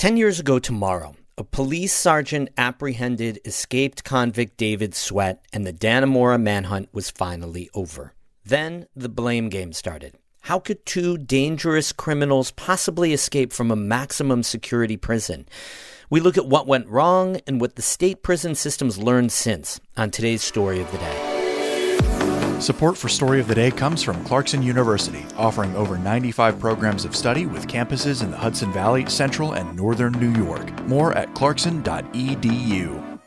10 years ago tomorrow, a police sergeant apprehended escaped convict David Sweat, and the Dannemora manhunt was finally over. Then the blame game started. How could two dangerous criminals possibly escape from a maximum security prison? We look at what went wrong and what the state prison system's learned since on today's Story of the Day. Support for Story of the Day comes from Clarkson University, offering over 95 programs of study with campuses in the Hudson Valley, Central, and Northern New York. More at clarkson.edu.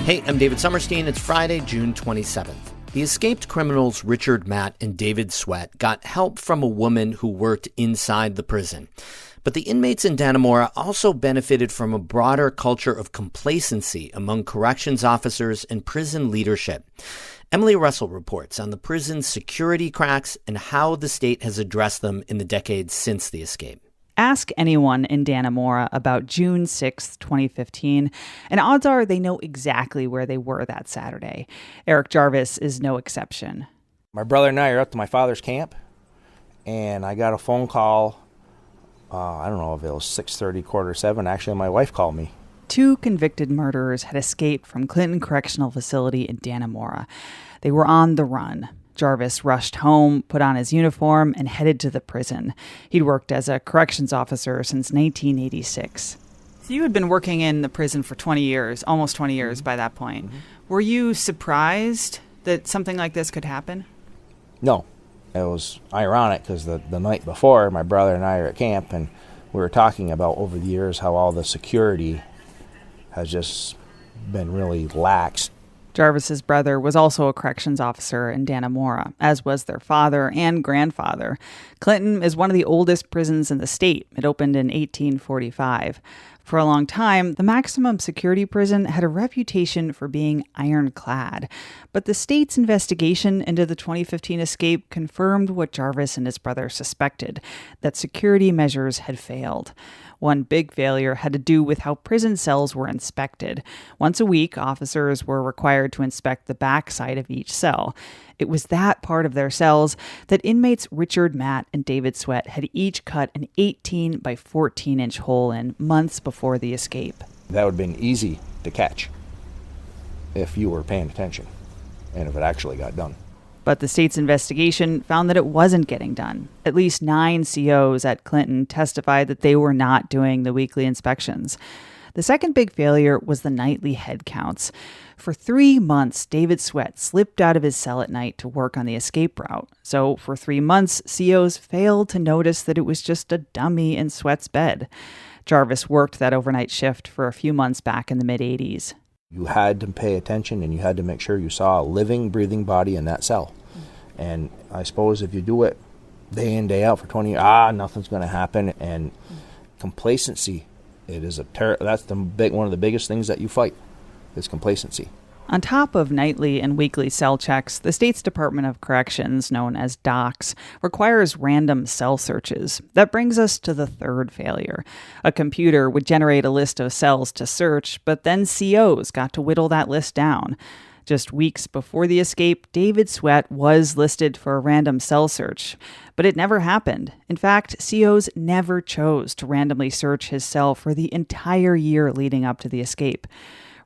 Hey, I'm David Summerstein. It's Friday, June 27th. The escaped criminals Richard Matt and David Sweat got help from a woman who worked inside the prison. But the inmates in Dannemora also benefited from a broader culture of complacency among corrections officers and prison leadership. Emily Russell reports on the prison's security cracks and how the state has addressed them in the decades since the escape. Ask anyone in Dannemora about June 6, 2015, and odds are they know exactly where they were that Saturday. Eric Jarvis is no exception. My brother and I are up to my father's camp, and I got a phone call. I don't know if it was 6:30, 6:45. Actually, my wife called me. Two convicted murderers had escaped from Clinton Correctional Facility in Dannemora. They were on the run. Jarvis rushed home, put on his uniform, and headed to the prison. He'd worked as a corrections officer since 1986. So you had been working in the prison for 20 years, almost 20 years by that point. Mm-hmm. Were you surprised that something like this could happen? No. It was ironic because the night before, my brother and I are at camp, and we were talking about over the years how all the security has just been really lax. Jarvis's brother was also a corrections officer in Dannemora, as was their father and grandfather. Clinton is one of the oldest prisons in the state. It opened in 1845. For a long time, the maximum security prison had a reputation for being ironclad. But the state's investigation into the 2015 escape confirmed what Jarvis and his brother suspected, that security measures had failed. One big failure had to do with how prison cells were inspected. Once a week, officers were required to inspect the backside of each cell. It was that part of their cells that inmates Richard Matt and David Sweat had each cut an 18 by 14-inch hole in months before the escape. That would have been easy to catch if you were paying attention and if it actually got done. But the state's investigation found that it wasn't getting done. At least 9 COs at Clinton testified that they were not doing the weekly inspections. The second big failure was the nightly head counts. For 3 months, David Sweat slipped out of his cell at night to work on the escape route. So for 3 months, COs failed to notice that it was just a dummy in Sweat's bed. Jarvis worked that overnight shift for a few months back in the mid-'80s. You had to pay attention, and you had to make sure you saw a living, breathing body in that cell. And I suppose if you do it day in, day out for 20 years, nothing's going to happen. And complacency, it is that's one of the biggest things that you fight, is complacency. On top of nightly and weekly cell checks, the state's Department of Corrections, known as DOCS, requires random cell searches. That brings us to the third failure. A computer would generate a list of cells to search, but then COs got to whittle that list down. Just weeks before the escape, David Sweat was listed for a random cell search, but it never happened. In fact, COs never chose to randomly search his cell for the entire year leading up to the escape.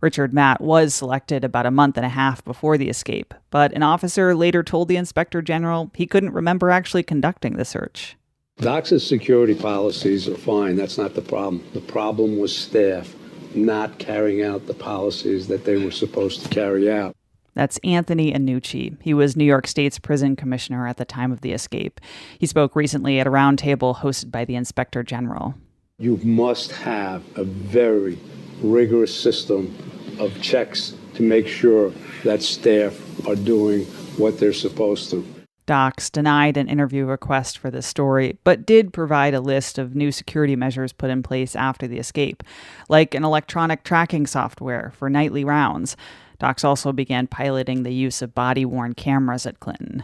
Richard Matt was selected about a month and a half before the escape, but an officer later told the inspector general he couldn't remember actually conducting the search. DOCS's security policies are fine. That's not the problem. The problem was staff not carrying out the policies that they were supposed to carry out. That's Anthony Annucci. He was New York State's prison commissioner at the time of the escape. He spoke recently at a roundtable hosted by the inspector general. You must have a very rigorous system of checks to make sure that staff are doing what they're supposed to. DOCS denied an interview request for this story, but did provide a list of new security measures put in place after the escape, like an electronic tracking software for nightly rounds. DOCS also began piloting the use of body-worn cameras at Clinton.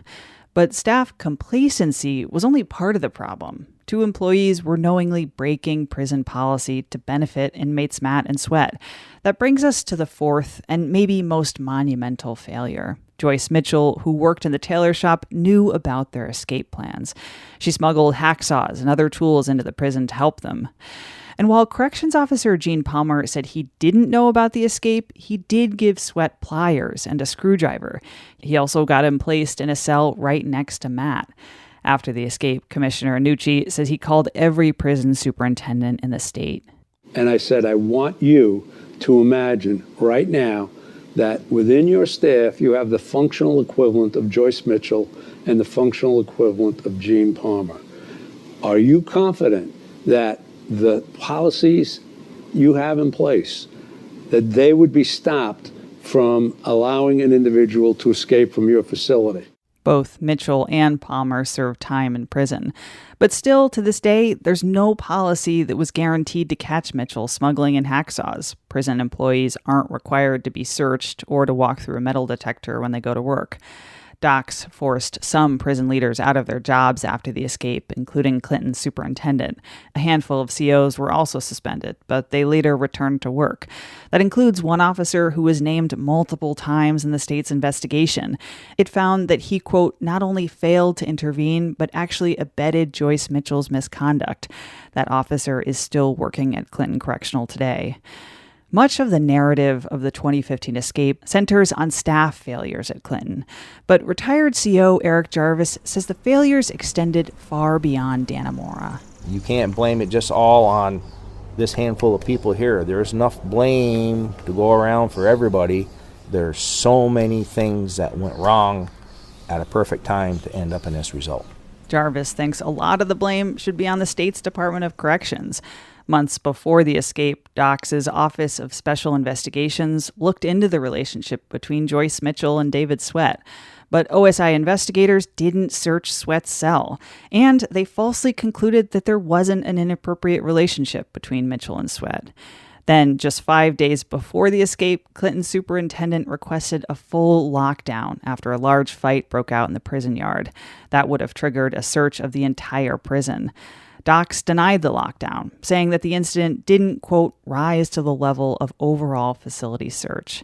But staff complacency was only part of the problem. 2 employees were knowingly breaking prison policy to benefit inmates Matt and Sweat. That brings us to the fourth and maybe most monumental failure. Joyce Mitchell, who worked in the tailor shop, knew about their escape plans. She smuggled hacksaws and other tools into the prison to help them. And while Corrections Officer Gene Palmer said he didn't know about the escape, he did give Sweat pliers and a screwdriver. He also got him placed in a cell right next to Matt. After the escape, Commissioner Annucci says he called every prison superintendent in the state. And I said, I want you to imagine right now that within your staff, you have the functional equivalent of Joyce Mitchell and the functional equivalent of Gene Palmer. Are you confident that the policies you have in place, that they would be stopped from allowing an individual to escape from your facility? Both Mitchell and Palmer served time in prison. But still, to this day, there's no policy that was guaranteed to catch Mitchell smuggling in hacksaws. Prison employees aren't required to be searched or to walk through a metal detector when they go to work. Docs forced some prison leaders out of their jobs after the escape, including Clinton's superintendent. A handful of COs were also suspended, but they later returned to work. That includes one officer who was named multiple times in the state's investigation. It found that he, quote, not only failed to intervene, but actually abetted Joyce Mitchell's misconduct. That officer is still working at Clinton Correctional today. Much of the narrative of the 2015 escape centers on staff failures at Clinton. But retired CO Eric Jarvis says the failures extended far beyond Dannemora. You can't blame it just all on this handful of people here. There's enough blame to go around for everybody. There's so many things that went wrong at a perfect time to end up in this result. Jarvis thinks a lot of the blame should be on the state's Department of Corrections. Months before the escape, Docs' Office of Special Investigations looked into the relationship between Joyce Mitchell and David Sweat. But OSI investigators didn't search Sweat's cell, and they falsely concluded that there wasn't an inappropriate relationship between Mitchell and Sweat. Then, just 5 days before the escape, Clinton's superintendent requested a full lockdown after a large fight broke out in the prison yard. That would have triggered a search of the entire prison. Docs denied the lockdown, saying that the incident didn't, quote, rise to the level of overall facility search.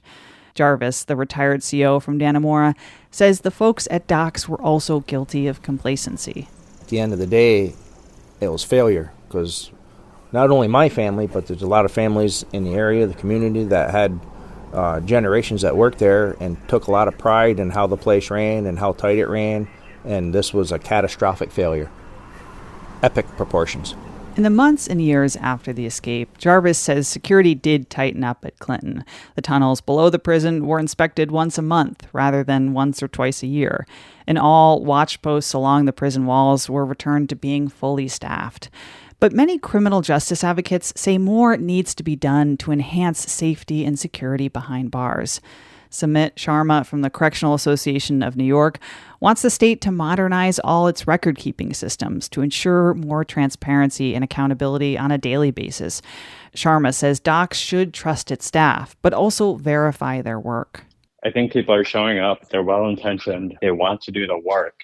Jarvis, the retired CO from Dannemora, says the folks at Docs were also guilty of complacency. At the end of the day, it was failure, because not only my family, but there's a lot of families in the area, the community, that had generations that worked there and took a lot of pride in how the place ran and how tight it ran, and this was a catastrophic failure. Epic proportions. In the months and years after the escape, Jarvis says security did tighten up at Clinton. The tunnels below the prison were inspected once a month rather than once or twice a year. In all, watch posts along the prison walls were returned to being fully staffed. But many criminal justice advocates say more needs to be done to enhance safety and security behind bars. Sumit Sharma from the Correctional Association of New York wants the state to modernize all its record-keeping systems to ensure more transparency and accountability on a daily basis. Sharma says docs should trust its staff, but also verify their work. I think people are showing up, they're well-intentioned, they want to do the work.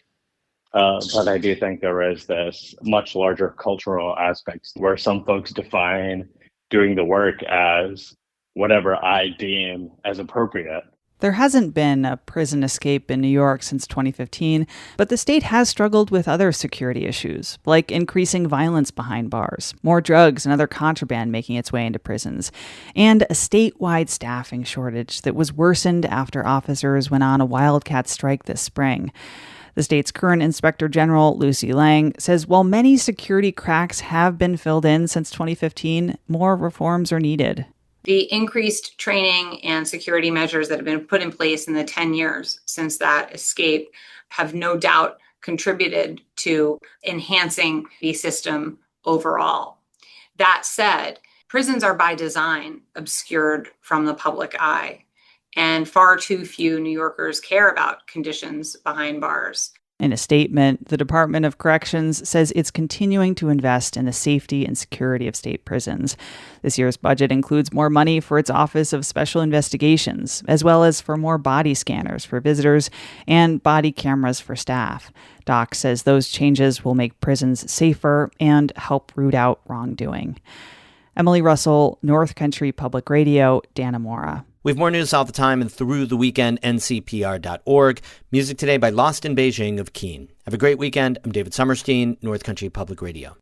But I do think there is this much larger cultural aspect where some folks define doing the work as whatever I deem as appropriate. There hasn't been a prison escape in New York since 2015, but the state has struggled with other security issues, like increasing violence behind bars, more drugs and other contraband making its way into prisons, and a statewide staffing shortage that was worsened after officers went on a wildcat strike this spring. The state's current Inspector General, Lucy Lang, says while many security cracks have been filled in since 2015, more reforms are needed. The increased training and security measures that have been put in place in the 10 years since that escape have no doubt contributed to enhancing the system overall. That said, prisons are by design obscured from the public eye, and far too few New Yorkers care about conditions behind bars. In a statement, the Department of Corrections says it's continuing to invest in the safety and security of state prisons. This year's budget includes more money for its Office of Special Investigations, as well as for more body scanners for visitors and body cameras for staff. Doc says those changes will make prisons safer and help root out wrongdoing. Emily Russell, North Country Public Radio, Dannemora. We have more news all the time and through the weekend, ncpr.org. Music today by Lost in Beijing of Keen. Have a great weekend. I'm David Summerstein, North Country Public Radio.